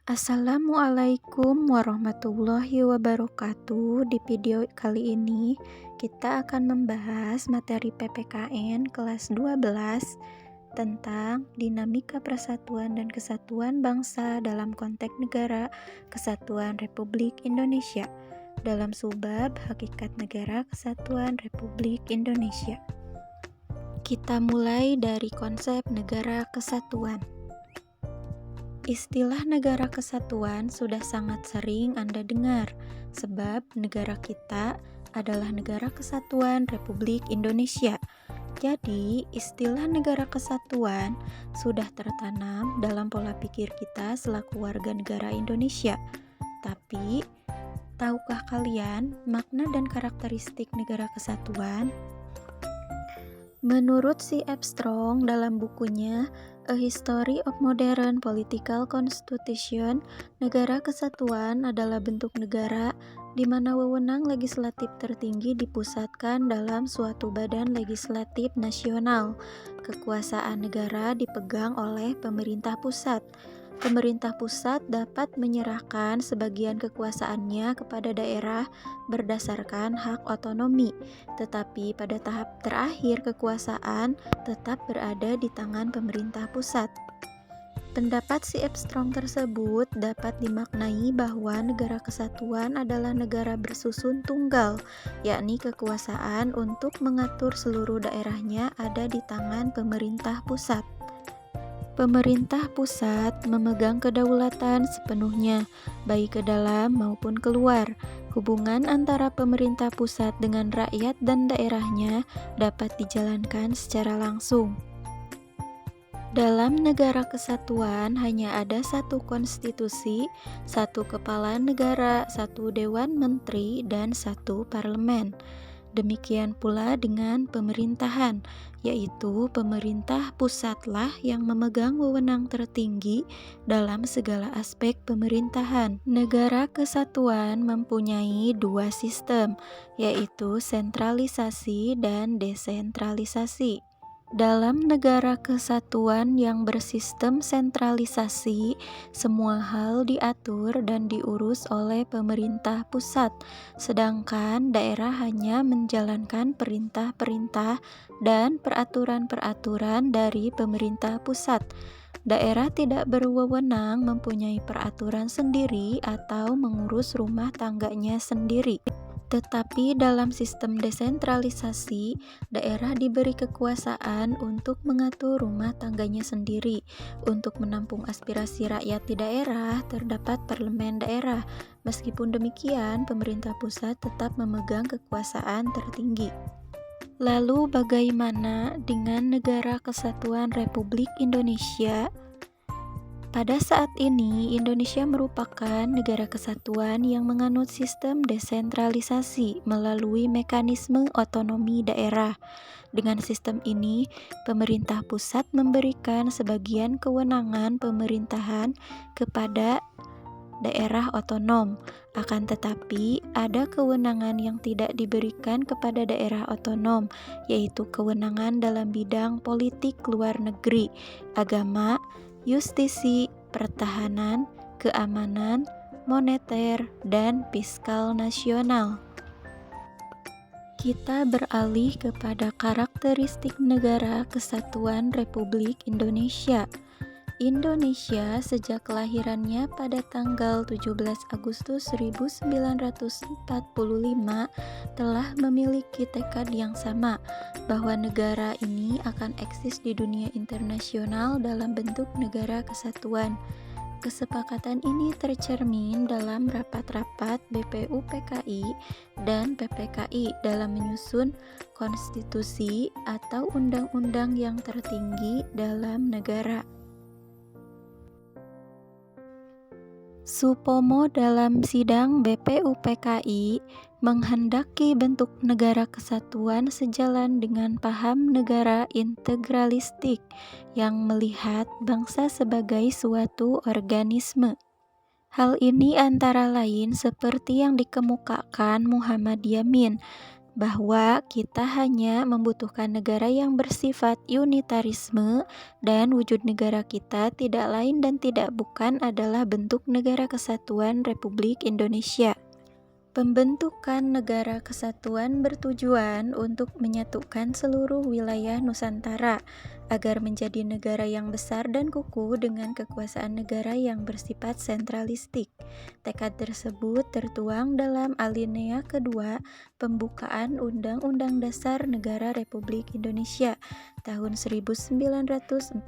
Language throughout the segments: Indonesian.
Assalamualaikum warahmatullahi wabarakatuh. Di video kali ini kita akan membahas materi PPKN kelas 12 tentang dinamika persatuan dan kesatuan bangsa dalam konteks negara kesatuan Republik Indonesia dalam subbab Hakikat Negara Kesatuan Republik Indonesia. Kita mulai dari konsep negara kesatuan. Istilah negara kesatuan sudah sangat sering Anda dengar, sebab negara kita adalah negara kesatuan Republik Indonesia. Jadi, istilah negara kesatuan sudah tertanam dalam pola pikir kita selaku warga negara Indonesia. Tapi, tahukah kalian makna dan karakteristik negara kesatuan? Menurut C. Armstrong dalam bukunya A History of Modern Political Constitution, negara kesatuan adalah bentuk negara di mana wewenang legislatif tertinggi dipusatkan dalam suatu badan legislatif nasional. Kekuasaan negara dipegang oleh pemerintah pusat. Pemerintah pusat dapat menyerahkan sebagian kekuasaannya kepada daerah berdasarkan hak otonomi, tetapi pada tahap terakhir kekuasaan tetap berada di tangan pemerintah pusat. Pendapat si Armstrong tersebut dapat dimaknai bahwa negara kesatuan adalah negara bersusun tunggal, yakni kekuasaan untuk mengatur seluruh daerahnya ada di tangan pemerintah pusat. Pemerintah pusat memegang kedaulatan sepenuhnya, baik ke dalam maupun keluar. Hubungan antara pemerintah pusat dengan rakyat dan daerahnya dapat dijalankan secara langsung. Dalam negara kesatuan hanya ada satu konstitusi, satu kepala negara, satu dewan menteri, dan satu parlemen. Demikian pula dengan pemerintahan, yaitu pemerintah pusatlah yang memegang wewenang tertinggi dalam segala aspek pemerintahan. Negara kesatuan mempunyai dua sistem, yaitu sentralisasi dan desentralisasi. Dalam negara kesatuan yang bersistem sentralisasi, semua hal diatur dan diurus oleh pemerintah pusat, sedangkan daerah hanya menjalankan perintah-perintah dan peraturan-peraturan dari pemerintah pusat. Daerah tidak berwewenang mempunyai peraturan sendiri atau mengurus rumah tangganya sendiri. Tetapi dalam sistem desentralisasi, daerah diberi kekuasaan untuk mengatur rumah tangganya sendiri. Untuk menampung aspirasi rakyat di daerah, terdapat parlemen daerah. Meskipun demikian, pemerintah pusat tetap memegang kekuasaan tertinggi. Lalu bagaimana dengan Negara Kesatuan Republik Indonesia? Pada saat ini, Indonesia merupakan negara kesatuan yang menganut sistem desentralisasi melalui mekanisme otonomi daerah. Dengan sistem ini, pemerintah pusat memberikan sebagian kewenangan pemerintahan kepada daerah otonom. Akan tetapi, ada kewenangan yang tidak diberikan kepada daerah otonom, yaitu kewenangan dalam bidang politik luar negeri, agama, justisi, pertahanan, keamanan, moneter, dan fiskal nasional. Kita beralih kepada karakteristik negara kesatuan Republik Indonesia. Indonesia sejak kelahirannya pada tanggal 17 Agustus 1945 telah memiliki tekad yang sama bahwa negara ini akan eksis di dunia internasional dalam bentuk negara kesatuan. Kesepakatan ini tercermin dalam rapat-rapat BPUPKI dan PPKI dalam menyusun konstitusi atau undang-undang yang tertinggi dalam negara. Supomo dalam sidang BPUPKI menghendaki bentuk negara kesatuan sejalan dengan paham negara integralistik yang melihat bangsa sebagai suatu organisme. Hal ini antara lain seperti yang dikemukakan Muhammad Yamin bahwa kita hanya membutuhkan negara yang bersifat unitarisme dan wujud negara kita tidak lain dan tidak bukan adalah bentuk negara kesatuan Republik Indonesia. Pembentukan negara kesatuan bertujuan untuk menyatukan seluruh wilayah Nusantara agar menjadi negara yang besar dan kukuh dengan kekuasaan negara yang bersifat sentralistik. Tekad tersebut tertuang dalam alinea kedua pembukaan Undang-Undang Dasar Negara Republik Indonesia tahun 1945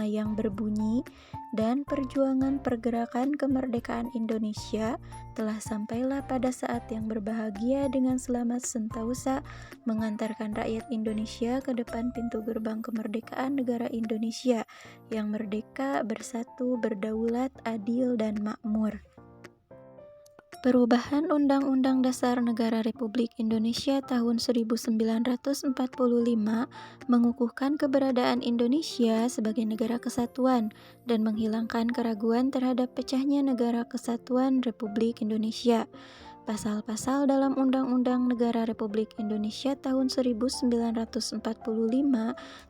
yang berbunyi, dan perjuangan pergerakan kemerdekaan Indonesia telah sampailah pada saat yang berbahagia dengan selamat sentausa mengantarkan rakyat Indonesia ke depan pintu gerbang kemerdekaan negara Indonesia yang merdeka, bersatu, berdaulat, adil, dan makmur. Perubahan Undang-Undang Dasar Negara Republik Indonesia tahun 1945 mengukuhkan keberadaan Indonesia sebagai negara kesatuan dan menghilangkan keraguan terhadap pecahnya negara kesatuan Republik Indonesia. Pasal-pasal dalam Undang-Undang Negara Republik Indonesia tahun 1945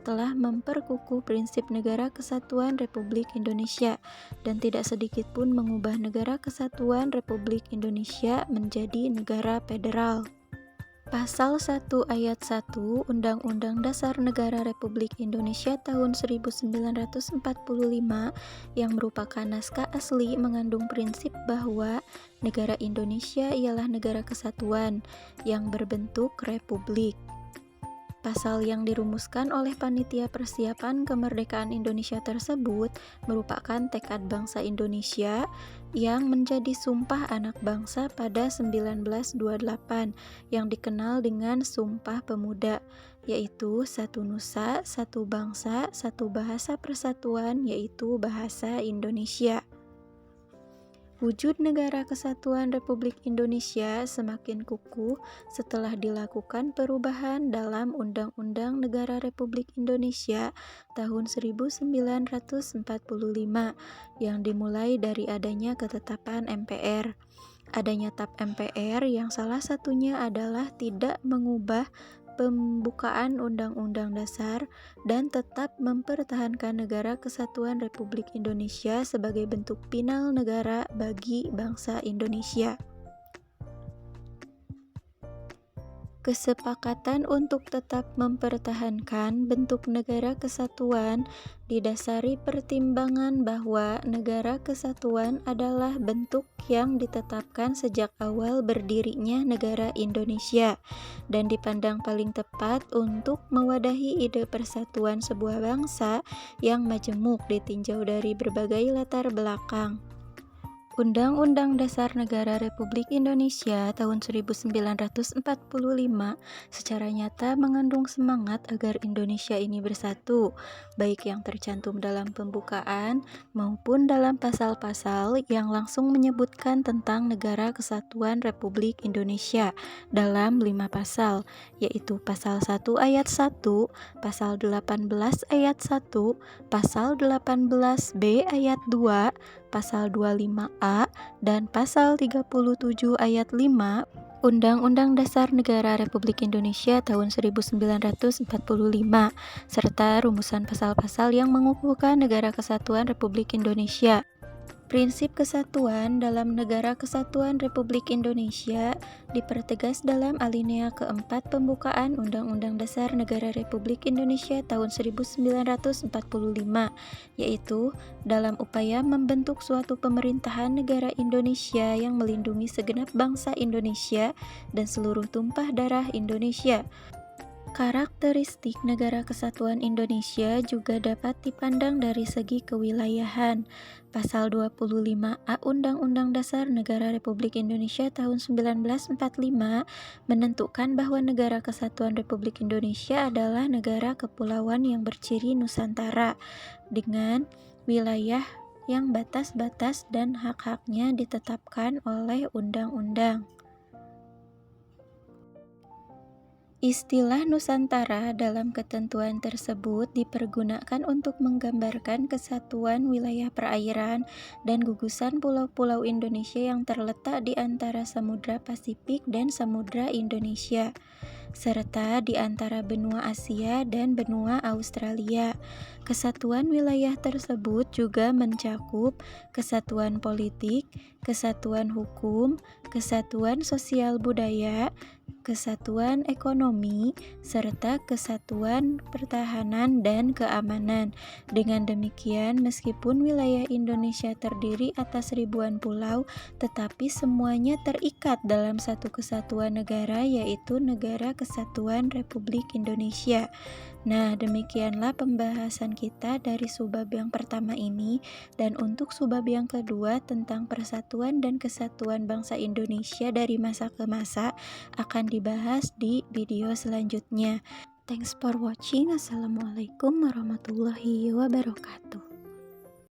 telah memperkukuh prinsip negara kesatuan Republik Indonesia dan tidak sedikit pun mengubah negara kesatuan Republik Indonesia menjadi negara federal. Pasal 1 ayat 1 Undang-Undang Dasar Negara Republik Indonesia tahun 1945 yang merupakan naskah asli mengandung prinsip bahwa negara Indonesia ialah negara kesatuan yang berbentuk republik. Pasal yang dirumuskan oleh Panitia Persiapan Kemerdekaan Indonesia tersebut merupakan tekad bangsa Indonesia yang menjadi Sumpah Anak Bangsa pada 1928 yang dikenal dengan Sumpah Pemuda, yaitu satu nusa, satu bangsa, satu bahasa persatuan, yaitu bahasa Indonesia. Wujud negara kesatuan Republik Indonesia semakin kukuh setelah dilakukan perubahan dalam Undang-Undang Negara Republik Indonesia tahun 1945 yang dimulai dari adanya ketetapan MPR. Adanya TAP MPR yang salah satunya adalah tidak mengubah pembukaan Undang-Undang Dasar dan tetap mempertahankan negara kesatuan Republik Indonesia sebagai bentuk final negara bagi bangsa Indonesia. Kesepakatan untuk tetap mempertahankan bentuk negara kesatuan didasari pertimbangan bahwa negara kesatuan adalah bentuk yang ditetapkan sejak awal berdirinya negara Indonesia dan dipandang paling tepat untuk mewadahi ide persatuan sebuah bangsa yang majemuk ditinjau dari berbagai latar belakang. Undang-Undang Dasar Negara Republik Indonesia tahun 1945 secara nyata mengandung semangat agar Indonesia ini bersatu, baik yang tercantum dalam pembukaan maupun dalam pasal-pasal yang langsung menyebutkan tentang Negara Kesatuan Republik Indonesia dalam 5 pasal, yaitu Pasal 1 ayat 1, Pasal 18 ayat 1, Pasal 18B ayat 2, Pasal 25A, dan Pasal 37 ayat 5 Undang-Undang Dasar Negara Republik Indonesia tahun 1945, serta rumusan pasal-pasal yang mengukuhkan Negara Kesatuan Republik Indonesia. Prinsip kesatuan dalam Negara Kesatuan Republik Indonesia dipertegas dalam alinea keempat pembukaan Undang-Undang Dasar Negara Republik Indonesia tahun 1945, yaitu dalam upaya membentuk suatu pemerintahan negara Indonesia yang melindungi segenap bangsa Indonesia dan seluruh tumpah darah Indonesia. Karakteristik Negara Kesatuan Indonesia juga dapat dipandang dari segi kewilayahan. Pasal 25A Undang-Undang Dasar Negara Republik Indonesia tahun 1945 menentukan bahwa Negara Kesatuan Republik Indonesia adalah negara kepulauan yang berciri Nusantara dengan wilayah yang batas-batas dan hak-haknya ditetapkan oleh undang-undang. Istilah Nusantara dalam ketentuan tersebut dipergunakan untuk menggambarkan kesatuan wilayah perairan dan gugusan pulau-pulau Indonesia yang terletak di antara Samudra Pasifik dan Samudra Indonesia, serta di antara benua Asia dan benua Australia. Kesatuan wilayah tersebut juga mencakup kesatuan politik, kesatuan hukum, kesatuan sosial budaya, kesatuan ekonomi, serta kesatuan pertahanan dan keamanan. Dengan demikian, meskipun wilayah Indonesia terdiri atas ribuan pulau, tetapi semuanya terikat dalam satu kesatuan negara, yaitu Negara Kesatuan Republik Indonesia. Nah, demikianlah pembahasan kita dari subbab yang pertama ini, dan untuk subbab yang kedua tentang persatuan dan kesatuan bangsa Indonesia dari masa ke masa akan dibahas di video selanjutnya. Thanks for watching. Assalamualaikum warahmatullahi wabarakatuh.